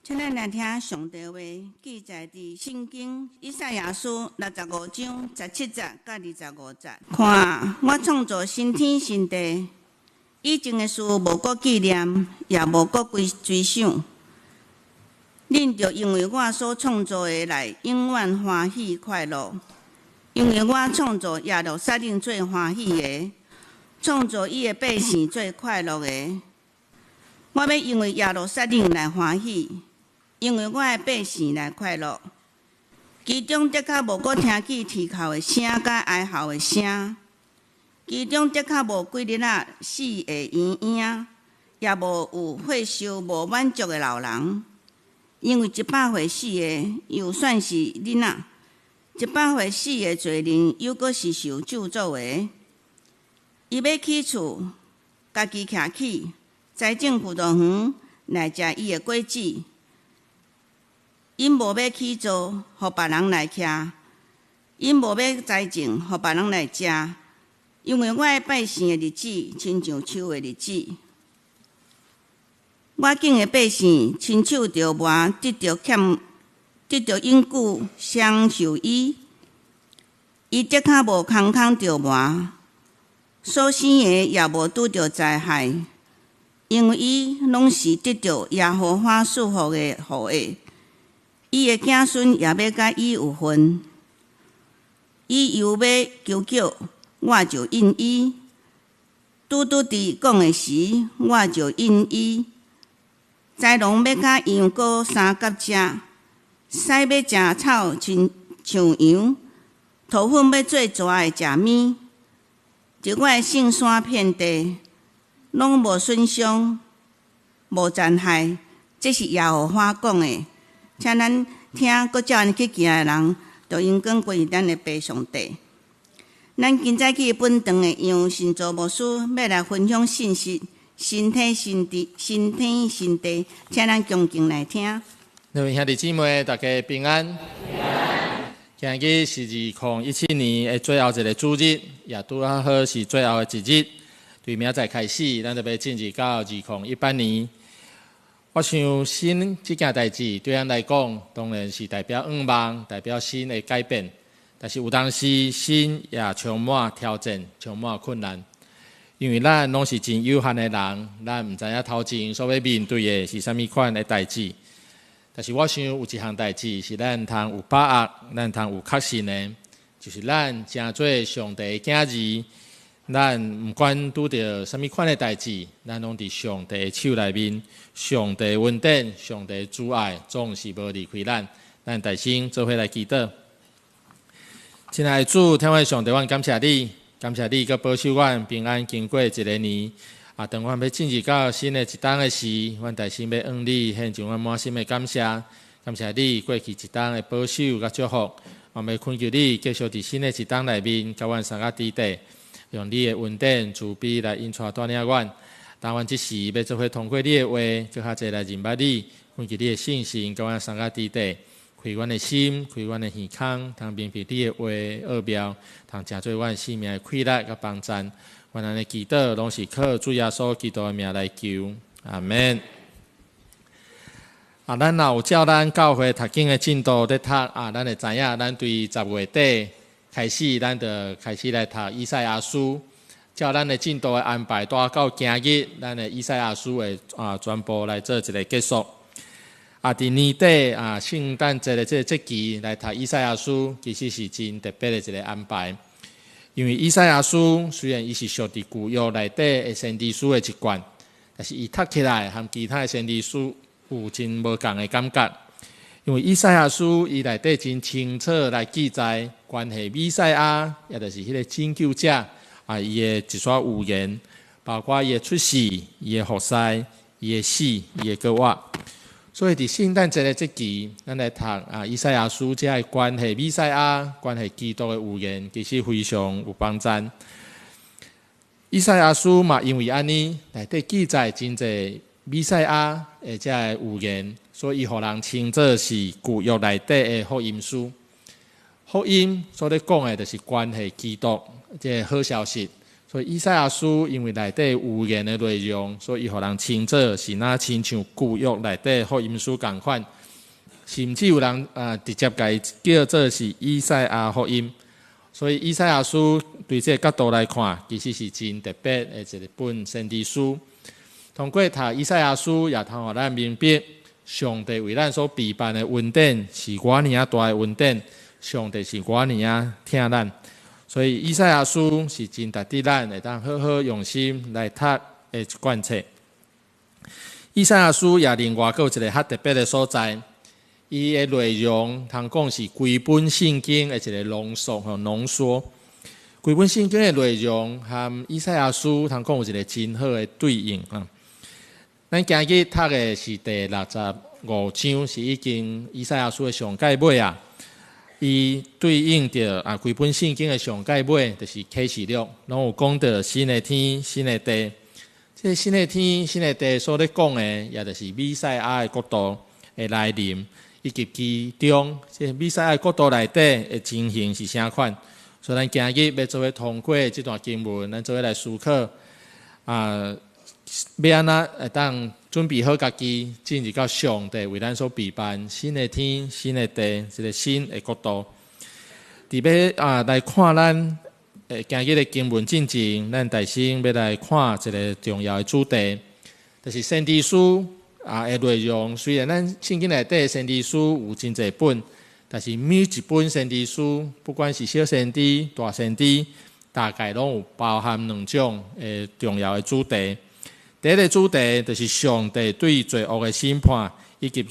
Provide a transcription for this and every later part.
请咱来听上帝话，记载伫圣经以赛亚书65章17节到25节。看，我创造新天新地，以前的事无搁纪念，也无搁追想。恁着因为我所创造的来永远欢喜快乐，因为我创造耶路撒冷最欢喜的，创造伊的百姓最快乐的。我要因为耶路撒冷来欢喜。因为我的百姓来快乐，其中的确无搁听见啼哭的声甲哀嚎的声，其中的确无几日仔死的婴婴，也无有岁寿无满足的老人。因为100岁死的，又算是囡仔；100岁死的罪人，又搁是受咒诅的。伊要起厝，家己徛起，栽种葡萄园来食伊的果子。因无要起造，互别人来徛；因无要栽种，互别人来食。因为我的百姓的日子，亲像树的日子。我敬的百姓，亲手着磨，得着永久享受伊。伊的确无空着磨，所生的也无拄着灾害，因为伊拢是得着耶和华祝福的护卫。伊的子孙也要甲伊有份，伊又要求救，我就应伊；拄伫讲的时，我就应伊。豺狼要甲羊羔相夹食，狮要食草亲像羊，土粉要做蛇的食物。伫我的圣山遍地，拢无损伤，无残害。这是耶和华讲的。请咱听，搁照安去行的人，就应该归于咱的爸上帝。咱今早起本堂的杨信祖牧师要来分享信息，新天新地，请咱恭敬来听。各位兄弟姊妹，大家平安。今日是2017年的最后一个主日，也拄好是最后的一日。对明仔开始，咱就要进入到2018年。我想新这件代志对咱来讲，当然是代表愿望，代表新的改变。但是有当时新也充满挑战，充满困难。因为咱拢是真有限的人，咱唔知影头前所要面对的是啥物款的代志。但是我想有一项代志是咱通有把握，咱通有确信的，就是咱成做上帝的囝儿。咱毋管拄着啥物款的代志，咱拢伫上帝的手内面，上帝的恩典、上帝的主爱，总是无离开咱。咱大声做伙来祈祷。亲爱的主，天父上帝，阮感谢你，感谢你，佮保守阮平安经过一个年。当阮要进入到新的一冬的时，阮大心要向你献上阮满心的感谢，感谢你过去一冬的保守佮祝福。阮要恳求你继续伫新的一冬内面，甲阮三个弟弟。用你的恩典、慈悲来引带带领阮，当阮即时要做伙通过你的话，更较侪来认捌你，恳求你的信心，甲阮三个弟弟，开阮的心，开阮的耳孔，通明白你的话奥妙，通成做阮生命的快乐甲帮助。阮安尼祈祷，拢是靠主耶稣基督的名来求，阿门。咱若有照咱教会读经的进度在读，咱会知影，咱对10月底。开始，咱就开始来读以赛亚书，照咱的进度的安排，带到今日，咱的以赛亚书会全部来做一个结束。伫年底圣诞节的这个节期来读以赛亚书，其实是真特别的一个安排。因为以赛亚书虽然伊是属伫旧约内底的先知书的一贯，但是伊读起来和其他的先知书有真无共的感觉。因为以赛亚书伊内底真清楚来记载关系弥赛亚，也就是迄个拯救者伊的一撮预言，包括伊的出世、伊的服侍、伊的死、伊的搁活。所以伫圣诞节的这期，咱来读以赛亚书，这个关系弥赛亚、关系基督的预言，其实非常有帮助。以赛亚书嘛，因为安尼内底记载真侪弥赛亚的这个预言。所以，伊互人称作是旧约内底的福音书。福音所咧讲的，就是关系基督，这个好消息。所以以赛亚书因为内底有言的内容，所以伊互人称作是那亲像旧约内底福音书共款，甚至有人直接甲伊叫做是以赛亚福音。所以以赛亚书对这个角度来看，其实是真特别的一本先知书。通过读以赛亚书，也通互咱明白，上帝为咱所备办的恩典是偌尔啊大的恩典，上帝是偌尔啊疼咱。所以以赛亚书是真值得咱会当好好用心来读的一卷册。以赛亚书也另外有一个较特别的所在，伊的内容通讲是规本圣经的一个浓缩。规本圣经的内容和以赛亚书通讲有一个真好的对应啊。咱今日读的是第65章，是已经以赛亚书的上界尾啊。伊对应着规本圣经的上界尾，就是启示录，拢有讲到新的天、新的地。这个新的天、新的地所咧讲的，也就是弥赛亚的国度的来临，以及其中这弥赛亚的国度内底的情形是啥款。所以咱今日要做伙通过这段经文，咱做伙来思考要安怎会当准备好家己，进入到上帝为咱所备办新的天、新的地，一个新的国度。伫要来看咱今日的经文进程，咱大先要来看一个重要的主题，就是先知书的内容。虽然咱圣经内底先知书有真侪本，但是每一本先知书，不管是小先知、大先知，大概拢有包含2种重要的主题。第一个主题就是上帝对罪恶的审判，以及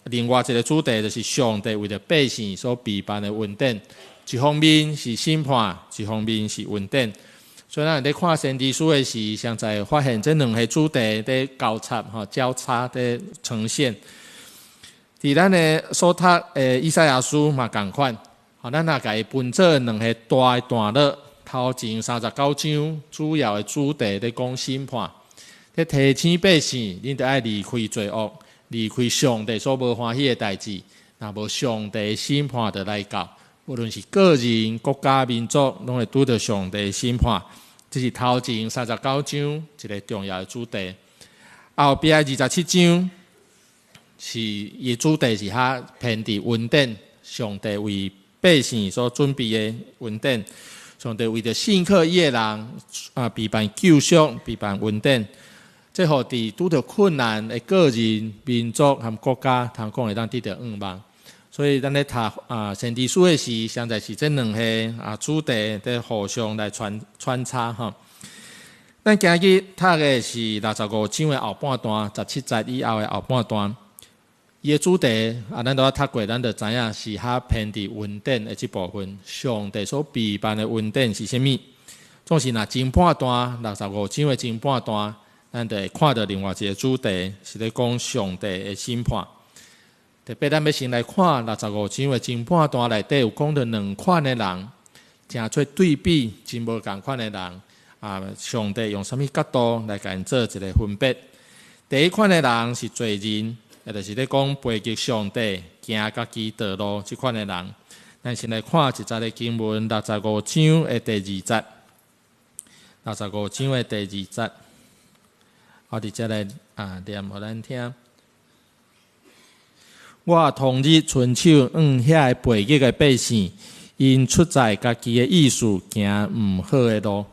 另外一个主题就是上帝为了百姓所备办的恩典。一方面是审判，一方面是恩典。所以咱在看先知书的时，常在发现这2个主题在交叉在呈现。伫咱的所读以赛亚书嘛同款，咱也甲伊分做2个大的段落。头前39章主要的主题在讲审判。在提醒百姓，恁得爱离开罪恶，离开上帝所无欢喜的代志。若无上帝的审判就来到，无论是个人、国家、民族，拢会拄到上帝的审判。这是头前39章一个重要的主题。后壁27章是伊主题是较偏伫恩典，上帝为百姓所准备的恩典。上帝为着信靠伊的人备办救赎，备办恩典。这互伫拄着困难的个人、民族和国家，通讲会当得到盼望。所以咱咧读先知书的时，现在是这2个主题在互相来穿插哈。咱今日读的是65章的后半段，17节以后的后半段。伊的主题咱都读过，咱就知影是较偏伫恩典的这部分。上帝所备办的恩典是啥物？总是前半段65章的前半段。咱就会看到另外一个主题，是咧讲上帝的审判。特别咱要先来看65章的前半段内底有讲到2款的人，真做对比，真无共款的人。上帝用什么角度来甲因做一个分别？第一款的人是罪人，也就是咧讲背逆上帝、行家己道路这款的人。咱先来看一节的经文，65章的第2节。65章的第2节。我伫遮来念互咱听。我同日伸手遐个背逆个百姓，因出在家己的意思行毋好的路。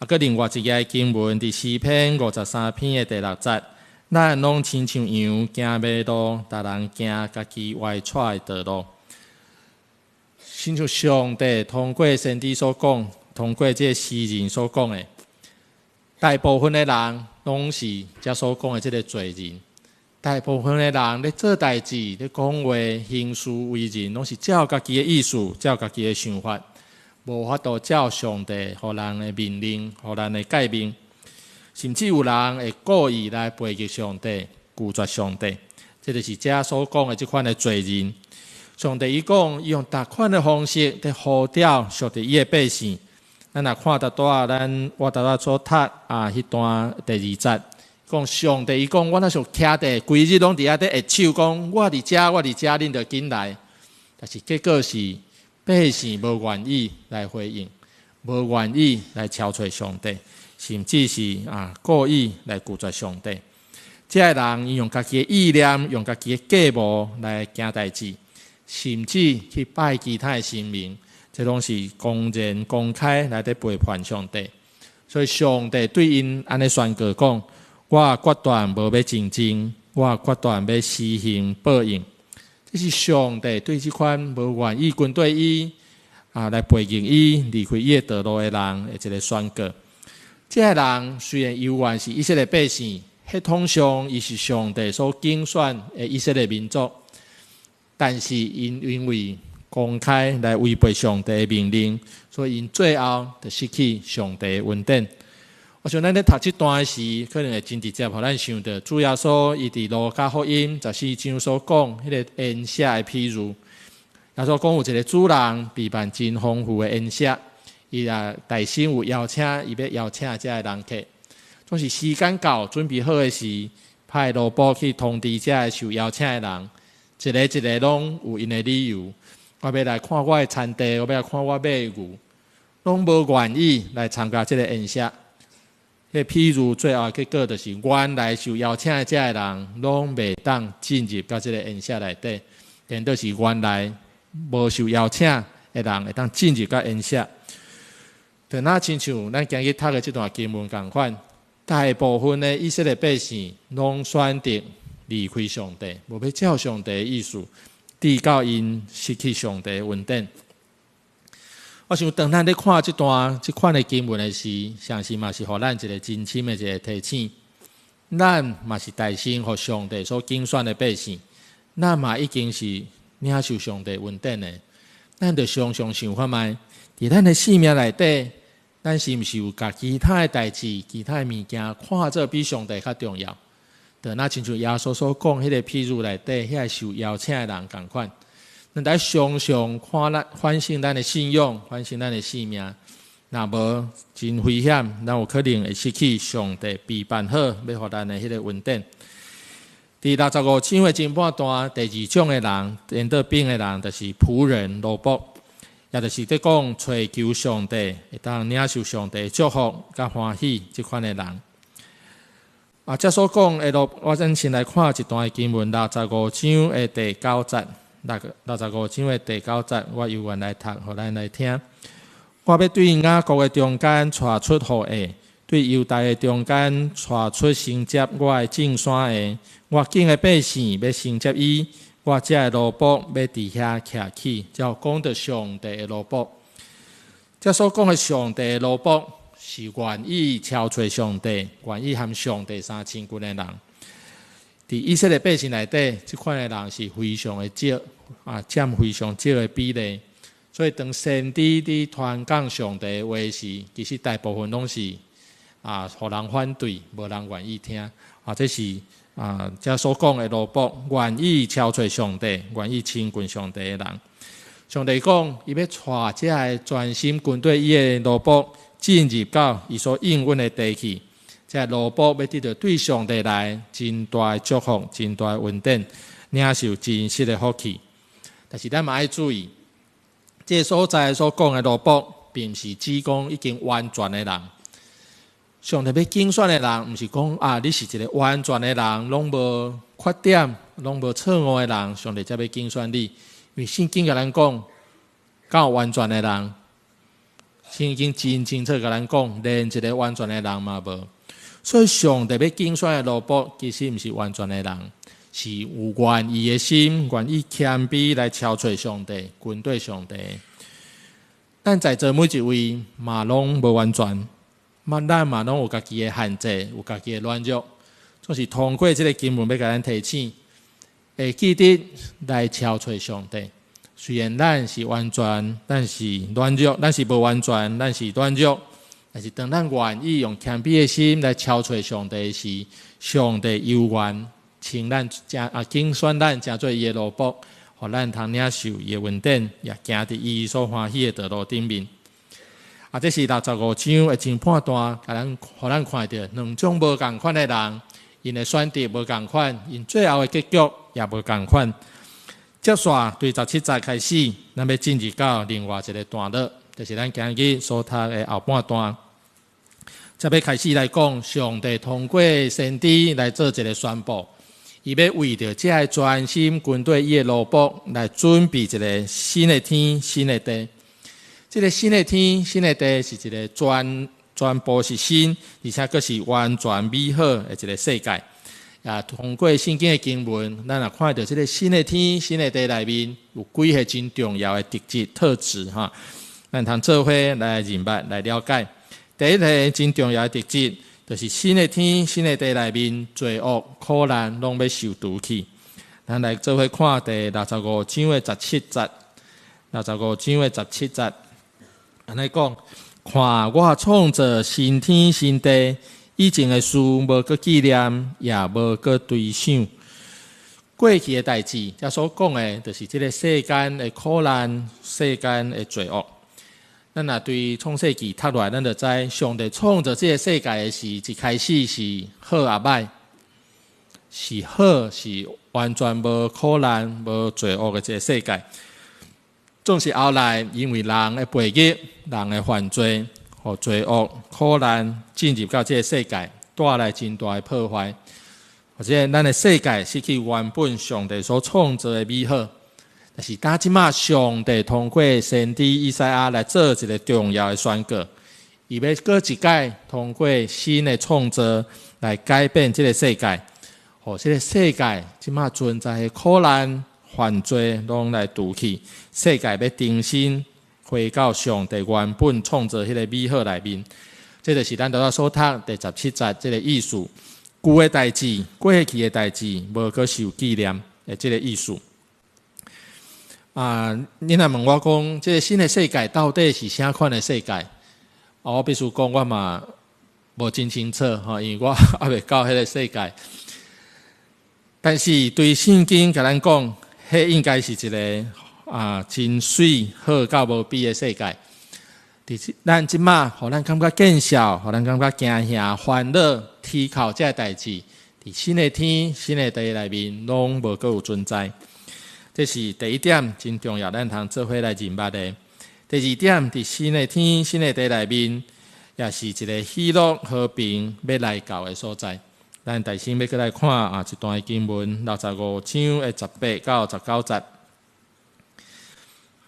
佮另外一个经文伫诗篇53篇的第6节，咱拢亲像羊行迷路，逐人行家己歪错的道路。亲像上帝通过先知所讲，通过这诗人所讲的，大部分的人拢是遮所讲的这个罪人。大部分的人咧做代志、咧讲话、行事为人，拢是照家己的意思、照家己的想法，无法度照上帝互人的命令、互人的诫命。甚至有人会故意来背逆上帝、拒绝上帝。这就是遮所讲的这款的罪人。上帝伊讲，伊用大款的方式在呼召属于伊的百姓。咱若看得多，我所读迄段第2节。讲上帝伊讲，我那想徛地，规日拢伫遐咧下手，讲我伫遮，恁着紧来。但是结果是百姓无愿意来回应，无愿意来超出上帝，甚至是故意来拒绝上帝。这个人伊用家己的意念，用家己的计谋来行代志，甚至去拜其他的神明，这拢是公然公开来在背叛上帝。所以上帝对因安尼宣告讲：我决断无要竞争，我决断要施行报应。这是上帝对这款无愿意跟对伊来背逆伊、离开伊的道路的人的一个宣告。这个人虽然犹原是以色列百姓，血统上伊是上帝所拣选的以色列民族，但是因为公开来违背上帝的命令，所以因最后就失去上帝的恩典。我想咱咧读这段时，可能会真直接，互咱想到主耶稣伊伫路加福音14章所讲迄个宴舍的譬如，耶稣讲有一个主人备办真丰富的宴舍，伊大心有邀请，伊要邀请这个人客，总是时间到准备好的时，派罗卜去通知这个受邀请的人，一个拢有因的理由，我要来看我的产地，我要来看我买的牛，拢无愿意来参加这个宴舍。譬如最后结果就是原来受邀请的这个人，拢袂当进入到这个宴舍内底，但都是原来无受邀请的人会当进入到宴舍。就那亲像咱今日读的这段经文同款，大部分的以色列百姓拢选择离开上帝，无要照上帝的意思，直到因失去上帝的恩典。我想，当咱咧看这款的经文的时，相信嘛是互咱一个真深的一个提醒。咱嘛是大心互上帝所拣选的百姓，咱嘛已经是领受上帝恩典的。咱就常常想看卖，伫咱的生命内底，咱是毋是有甲其他的代志、其他的物件看做比上帝较重要？就那亲像耶稣所讲迄个譬如内底，遐个受邀请的人共款。咱在常常反省咱的信仰，反省咱的生命，若无真危险，咱有可能会失去上帝备办好要互咱的迄个恩典。第65章的前半段，第2种的人，连到边的人，就是仆人、奴仆，也就是在讲追求上帝，会当领受上帝的祝福甲欢喜这款的人。这所讲的我咱先来看一段经文，65章的第9节。65章的第9节，我由原来读，互咱来听。我要对雅各的中间带出后裔，对犹大的中间带出承接我的正山的。我敬的百姓要承接伊，我这的奴仆要伫遐徛起，叫讲到上帝的奴仆。这所讲的上帝的奴仆，是愿意超出上帝，愿意和上帝相亲近的人。伫以色列百姓内底，这款的人是非常的少，占非常少的比例。所以当先知伫传讲上帝的话时，其实大部分拢是互人反对，无人愿意听。这是这所讲的奴仆，愿意超出上帝，愿意亲近上帝的人。上帝讲，伊要带这个专心跟对伊的奴仆进入到伊所应允的地去。这奴仆要得到对上帝来真大的祝福、真大的恩典，领受真实的福气。但是咱嘛要注意，这所在所讲的奴仆，并不是指讲已经完全的人。上帝要拣选的人，不是讲你是一个完全的人，拢无缺点、拢无错误的人，上帝才要拣选你。因为圣经甲咱讲，敢有完全的人？圣经真清楚甲咱讲，连一个完全的人嘛无。所以上帝要拣选的奴仆，其实不是完全的人，是有愿意的心，愿意谦卑来超出上帝，跟对上帝。咱在座每一位嘛拢无完全，咱嘛拢有家己的限制，有家己的软弱，总是通过这个经文要甲咱提醒，会记得来超出上帝。虽然咱是完全，咱是软弱，咱是无完全，咱是软弱。但是当咱愿意用谦卑的心来超出上帝时，上帝有愿请咱拣选咱成做伊的奴仆，互咱通领受伊的恩典，也行伫伊所欢喜的道路顶面。这是65章的前半段，互咱看到两种无共款的人，因的选择无共款，因最后的结局也无共款。接下对17节开始，咱要进入到另外一个段落。就是咱今日所读的后半段。才要开始来讲，上帝通过先知来做一个宣布，伊要为着这个专心军队伊的奴仆来准备一个新的天、新的地。这个新的天、新的地是一个全部是新，而且佫是完全美好的一个世界。也通过圣经的经文，咱也看到这个新的天、新的地内面有几个真重要的特质特质哈。咱通做伙来认识、来了解。第一个真重要的特质，就是新的天、新的地内面罪恶、苦难拢要受除去。咱来做伙看第65章的17节，65章的17节，安尼讲。看我创造新天新地，以前的事无搁纪念，也无搁追想。过去的代志，遮所讲的，就是这个世间的苦难、世间的罪恶。咱若对创世纪读落来，咱就知上帝创造这个世界的时，一开始是好也歹，是好，是完全无苦难、无罪恶的这个世界。总是后来因为人的悖逆、人的犯罪和罪恶、苦难进入到这个世界，带来真大的破坏，或者咱的世界失去原本上帝所创造的美好。但是当即马上帝通过先知以赛亚来做一个重要的宣告，伊要过一届通过新的创造来改变这个世界，和这个世界即马存在的苦难、犯罪拢来除去，世界要重新回到上帝原本创造迄个美好内面。这就是咱拄仔所读第17节这个意思。旧的代志、过去的代志，无搁受纪念的这个意思。你若问我讲，这个新的世界到底是啥款的世界？我必须讲，我嘛无真清楚哈，因为我还未到迄个世界。但是对圣经甲咱讲，迄应该是一个真水好到无比的世界。咱即马，互咱感觉见笑，互咱感觉惊吓、烦恼、啼哭这代志，伫新的天、新的地内面，拢无搁有存在。这是第一点，真重要，咱通做伙来认识的。第二点，伫新的天、新的地内面，也是一个喜乐、和平要来到的所在。咱大先要过来看一段经文，65章的18到19节。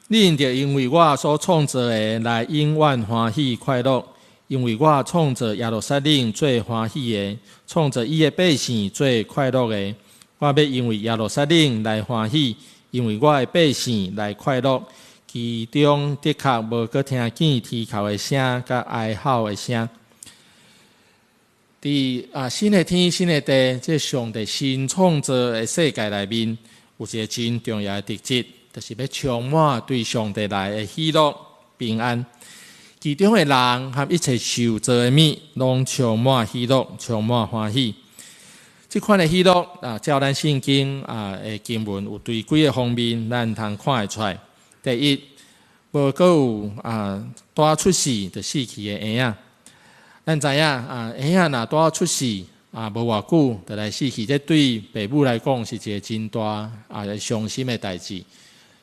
恁着因为我所创造的来永远欢喜快乐，因为我创造耶路撒冷最欢喜的，创造伊的百姓最快乐的。我要因为耶路撒冷来欢喜，因为我的百姓来快乐。其中的确无搁听见啼哭的声，甲哀嚎的声。伫新的天、新的地，这上帝新创造的世界内面，有一个真重要的特质，就是要充满对上帝来的喜乐、平安。其中的人和一切受造的物，拢充满喜乐、充满欢喜。这款的喜乐照咱圣经的经文有对几个方面，咱通看会出来。第一，无搁有带出世就死去的婴仔。咱知影婴仔若带出世无偌久就来死去，这对父母来讲是一个真大伤心的代志。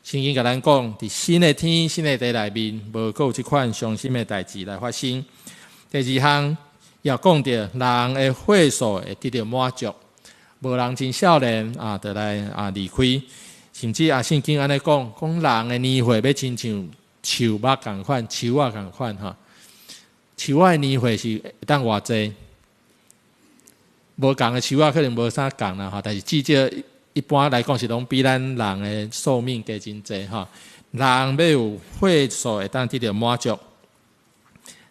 圣经甲咱讲，伫新的天、新的地内面，无搁有这款伤心的代志来发生。第二项，也讲到人的岁数会得到满足，无人真少年就来离开。甚至圣经安尼讲人的年岁要亲像树木共款、树仔共款哈。树仔的年岁是会当偌济，无共的树仔可能无啥共啦哈，但是至少一般来讲是拢比咱人的寿命加真济哈。人要有岁数会当得到满足。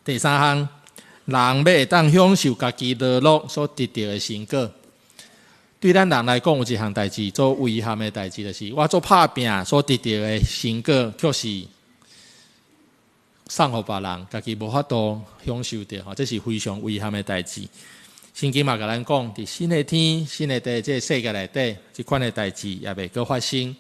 第三项，人要会当享受家己劳碌所得到的成果。对咱人来讲，有一项代志做遗憾的代志，就是我做拍拼所得到的成果，却是送互别人，家己无法度享受到，这是非常遗憾的代志。圣经嘛，甲咱讲，伫新的天、新的地，这个世界内底，这款的代志也袂搁发生。因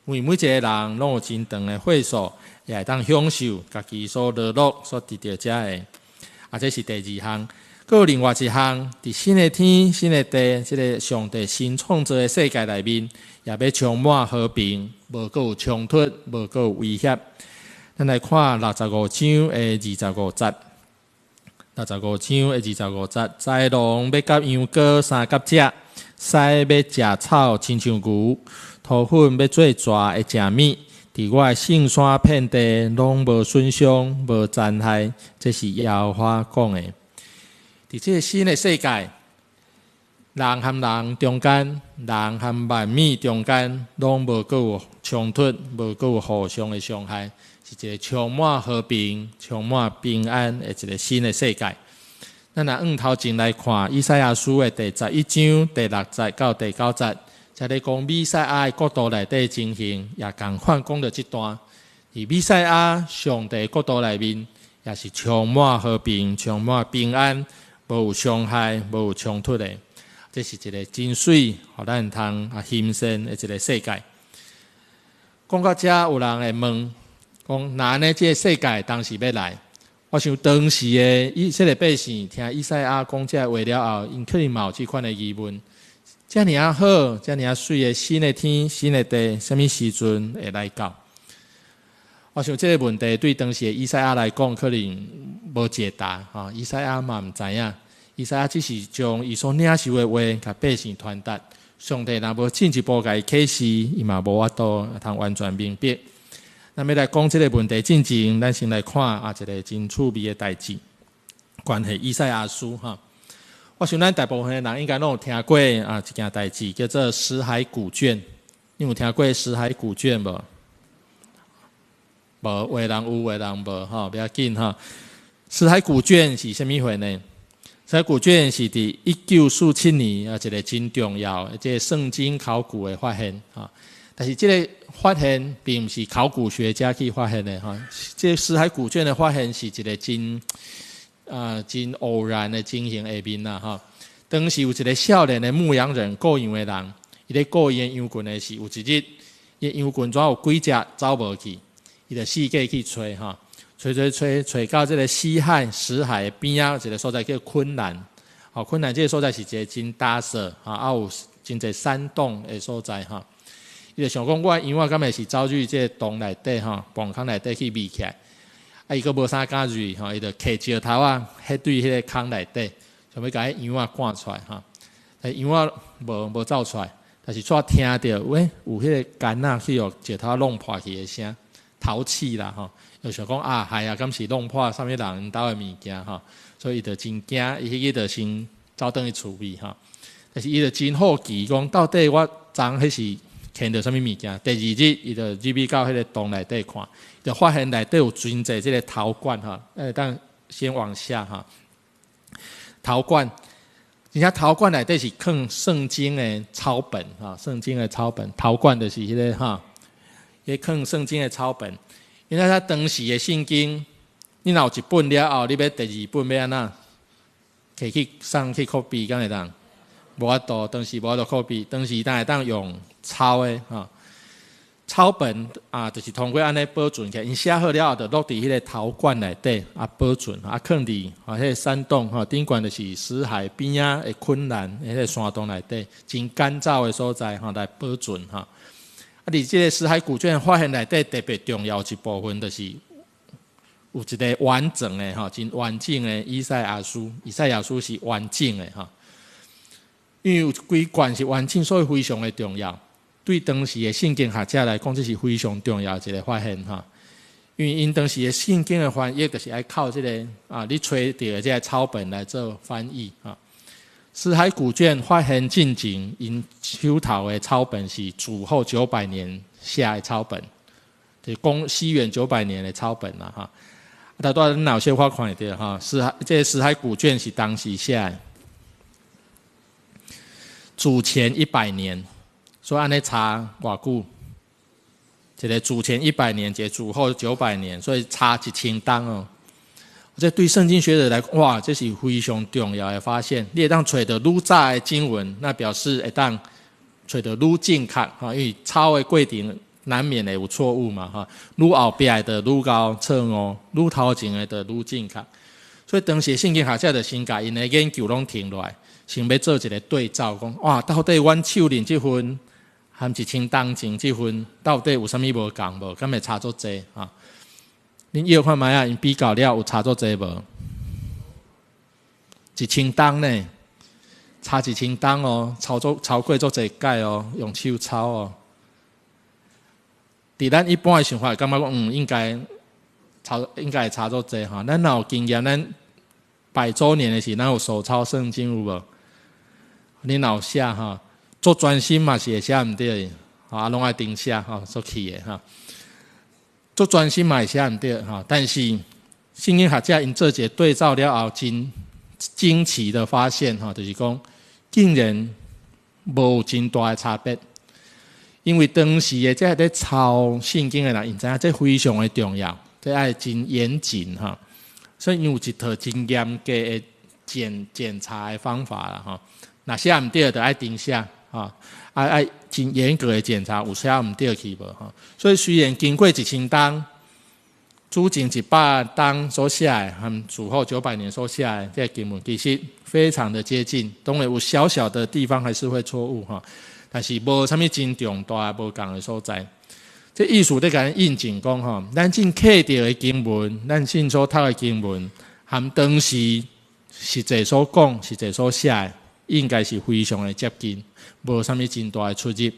为每一个人拢有真长的岁数，也会当享受家己所劳碌所得到这个。这是第二项。搁有另外一项，伫新的天、新的地，这个上帝新创造的世界内面，也要充满和平，无搁有冲突，无搁有威胁。咱来看65章的25节。65章的25节，豺狼要甲羊羔相夹食，狮要食草，亲像牛；土粉要做蛇的食物。伫我的圣山遍地，拢无损伤，无残害。这是耶和华讲的。伫这个新的世界，人和人中间，人和万物中间，拢无阁有冲突，无阁有互相的伤害，是一个充满和平、充满平安的一个新的世界。咱若往头前来看，以赛亚书的第11章第6节到第9节。在咧讲弥赛亚的国度内底情形，也共款讲到这段。而弥赛亚上帝国度内面，也是充满和平、充满平安，无有伤害、无有冲突的。这是一个真水，互咱通欣赏的一个世界。讲到这，有人会问：讲哪呢？这个世界当时要来？我想当时的以色列百姓听以赛亚讲这话了后，因可能嘛有这款的疑问。遮尔啊好，遮尔啊水的新的天、新的地，什么时阵会来到？我想这个问题对当时的以赛亚来讲，可能无解答。以赛亚嘛唔知影，以赛亚只是将伊所领受的话，甲百姓传达。上帝若无进一步甲伊启示，伊嘛无法度通完全明白。那么来讲这个问题进前，咱先来看一个真趣味的代志，关系以赛亚书哈。我想咱大部分的人应该拢有听过一件代志，叫做死海古卷。你有听过死海古卷无？无，有的人有，有的人无，不要紧哈。死海古卷是什么回呢？死海古卷是伫1947年一个真重要的这个圣经考古的发现哈。但是这个发现并不是考古学家去发现的哈。这个死海古卷的发现是一个真偶然的情形下面啦哈。当时有一个少年的牧羊人雇羊的人，伊咧雇伊的羊群的时，有一日，伊羊群怎有几只走无去，伊就四界去找哈，找到这个死海的边啊，一个所在叫昆兰。昆兰这个所在是一个真大色有真侪山洞的所在哈。伊就想讲，我羊仔敢会是走入这个洞内底洞坑内底去眯起来。伊个无啥敢入伊就揢石头迄对迄个坑内底，想要甲迄羊仔赶出来但羊仔无走出来，但是却听到有迄个杆去用石头弄破去的声，淘气啦又想讲害敢是弄破啥物人因兜的物件所以伊就真惊，伊就先走转去厝边但是伊就真好奇，讲到底我昨迄是看到什么物件？第二日，伊就入去到迄个洞内底看，就发现内底有真侪这个陶罐当先往下陶罐，而且陶罐内底是放圣经的抄本圣经的抄本，陶罐就是迄个也放圣经的抄本。因为他当时的圣经，你若有一本了后，你要第二本要安怎？摕去送去 copy 敢会当？无法度，当时无法度 copy， 当时当会当用抄的抄本就是通过安尼保存起来，因写好了后，就落伫迄个陶罐内底保存放伫迄个山洞顶悬就是死海边的昆兰迄个山洞内底，真干燥的所在来保存而这个死海古卷发现内底特别重要一部分，就是有一个完整的真完整的以赛亚书。以赛亚书是完整的因为有几卷是完整，所以非常的重要。对当时的圣经学者来讲，这是非常重要一个发现因为因当时的圣经的翻译，就是要靠这个你找到这个抄本来做翻译死海古卷发现进前，因手头的抄本是主后900年写的抄本，就是公西元900年的抄本啦大多人脑些话看一点这个死海古卷是当时写的，主前100年，所以按呢差偌久？一个主前100年，一个主后900年，所以差1000当这对圣经学者来讲，哇，这是非常重要的发现。你会当找到愈早的经文，那表示会当找到愈正确因为抄的过程难免会有错误嘛愈后边的愈高错误，愈头前的就愈正确。所以当时圣经学者就先把因的研究拢停落来，想要做一个对照，讲哇，到底阮手里这份和1000当前这份到底有啥物无共无？敢会差足济恁摇看卖啊，因比较了有差足济无？1000担呢，差1000担哦，超过足济届哦，用手抄哦。伫咱一般的想法，感觉讲应该会差足济哈。咱若有经验，咱100周年的时，咱有手抄圣经有无？恁若有写哈，做专心嘛是会写毋对，啊，拢爱定写哈，做起的哈。做专心嘛会写毋对哈，但是圣经学者因做一对照了后，真惊奇的发现哈，就是讲竟然无真大的差别。因为当时的这在抄圣经的人，因知影这非常的重要，这爱真严谨哈，所以有一套真严格的检查的方法啦哈。若写毋对，就爱定写哈，爱真严格的检查，有写毋对去无哈。所以虽然经过1000担，主前100担所写的，和主后900年所写的这经文，其实非常的接近，当然有小小的地方还是会错误哈。但是无啥物真重大无共的所在，这意思在甲咱印证讲吼，咱正刻到的经文，咱正所读的经文，和当时实际所讲、实际所写的，应该是非常的接近，无啥物真大的出入。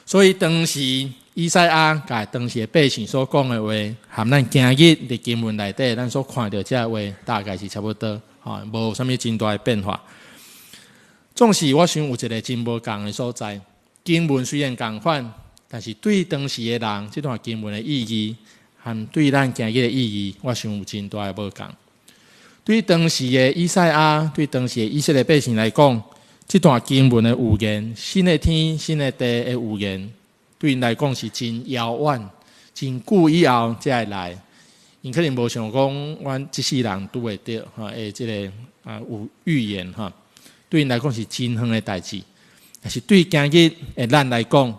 所以当时以赛亚甲当时的百姓所讲的话，和咱今日的经文内底，咱所看到这话，大概是差不多，吼，无啥物真大的变化。总是我想有一个真无共的所在，经文虽然共款，但是对当时的人，这段经文的意义，和对咱今日的意义，我想有真大的无共。对当时的以赛亚，对当时的以色列百姓来讲，这段经文的预言，新的天、新的地的预言，对因来讲是真遥远、真久以后才会来。因可能无想讲，阮这世人拄会到哈，这个有预言哈。对因来讲是真远的代志，但是对今日的咱来讲，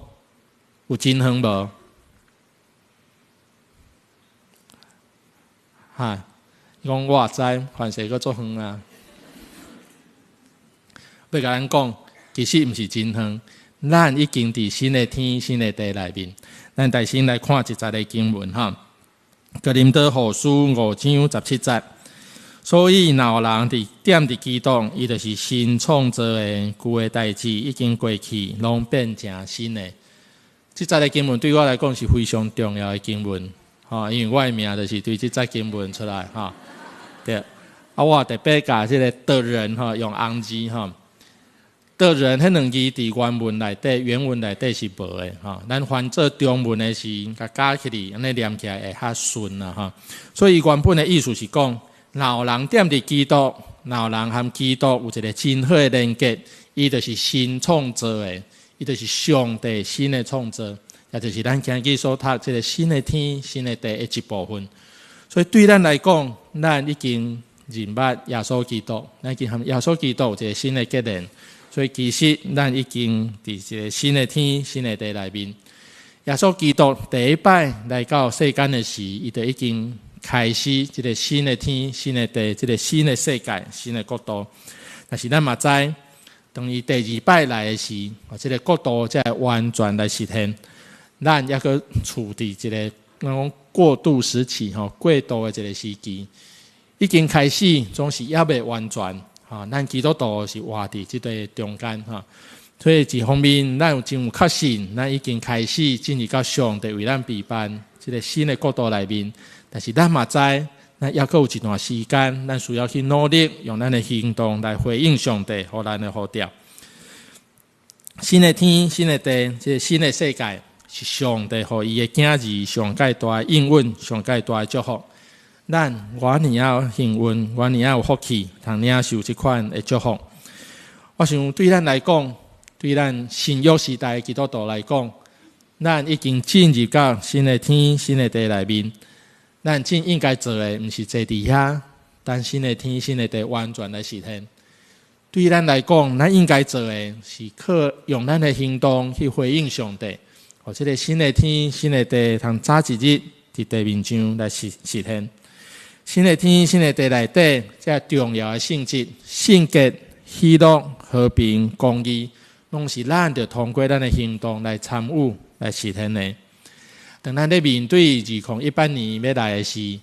有真远无？哈，讲我也知，凡事搁做远啊。要甲咱讲，其实毋是真远，咱已经伫新的天、新的地内面。咱大先来看一节的经文哈，哥林多后书5章17节。所以，若有人点伫基督，伊就是新创造的，旧的代志已经过去，拢变成新的。这节的经文对我来讲是非常重要的经文，哈，因为我的名就是对这节经文出来，哈，对。我特别甲这个的人哈用红字哈，的人迄两字伫原文内底，原文内底是无的哈。咱翻做中文的是甲加起来，安尼念起来会较顺啦哈。所以原本的意思是讲。若有人踮伫基督，若有人和基督有一个真好的连结，伊就是新创造的，伊就是上帝新的创造，也就是咱今日所读这个新的天、新的地的一部分。所以对咱来讲，咱已经认捌耶稣基督，咱已经和耶稣基督有一个新的结连。所以其实咱已经伫一个新的天、新的地内面。耶稣基督第一摆来到世间的时，伊就已经开始这个新的天、新的地，这个新的世界、新的国度。但是咱嘛知，当伊第二摆来的时，这个国度才会完全来实现。咱抑个处伫一个讲过渡时期，过渡的一个时期，已经开始，总是也未完全。咱基督徒是活伫这个中间所以一方面，咱有真有确信，咱已经开始进入到上帝为咱备办这个新的国度内面。但是咱嘛知，咱还有一段时间，咱需要去努力，用咱的行动来回应上帝和咱的呼召。新的天、新的地，这个新的世界是上帝和伊的囝儿上界大的应允、上界大的祝福。咱我呢要幸运，我呢要有福气，通领受这款的祝福。我想对咱来讲，对咱新约时代的基督徒来讲，咱已经进入到新的天、新的地内面。咱真应该做的，毋是坐伫遐，等新的天、新的地完全来实现。对于咱来讲，咱应该做的是靠用咱的行动去回应上帝，或这个新的天、新的地，通早一日伫地面上来实现。新的天、新的地内底，这重要的性质、圣洁、喜乐、和平、公义，拢是咱着通过咱的行动来参与来实现的。当咱咧面对2018年要来的时，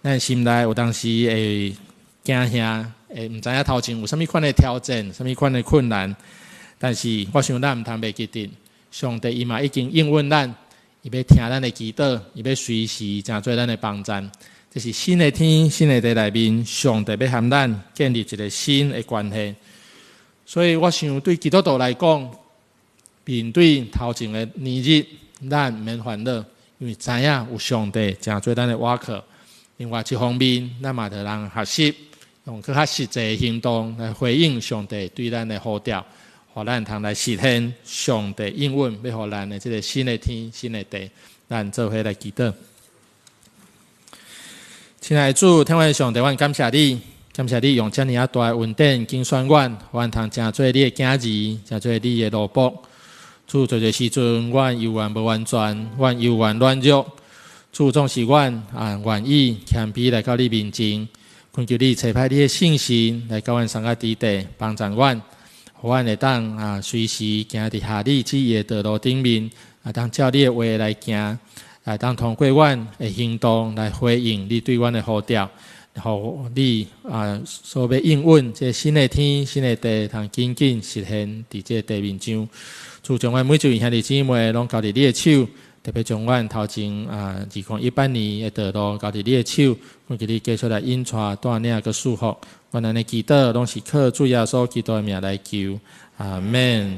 咱心内有当时会惊吓，会毋知影头前有啥物款的挑战，啥物款的困难。但是我想咱毋通袂记得，上帝伊嘛已经应允咱，伊要听咱的祈祷，伊要随时成做咱的帮站。这是新的天、新的地内面，上帝要和咱建立一个新的关系。所以我想对基督徒来讲，面对头前的年日，咱毋免烦恼，因为知影有上帝成做咱的瓦靠。另外一方面，咱嘛着人学习，用更较实际的行动来回应上帝对咱的呼召，互咱通来实现上帝应允，要互咱的这个新的天、新的地，咱做伙来祈祷。亲爱的主，天父上帝，阮感谢你，感谢你用遮尔大的恩典拣选阮，阮通成做你的囝儿，成做你的奴仆。主，在这时阵，阮犹原无完全，阮犹原软弱。主，总是阮愿意谦卑来到你面前，恳求你差派你的信心来到阮三个之地，帮助阮，互阮会当随时行伫下你旨意的道路顶面，当照你的话来行。当通过阮的行动来回应你对阮的呼召，互你所要应允这新的天、新的地，通紧紧实现伫这地面上。主，将阮每一位兄弟姊妹拢交伫你的手，特别将阮头前2018年的道路交伫你的手，恳求你继续来引带带领个祝福。阮安尼祈祷，拢是靠主耶稣基督的名来求，阿门。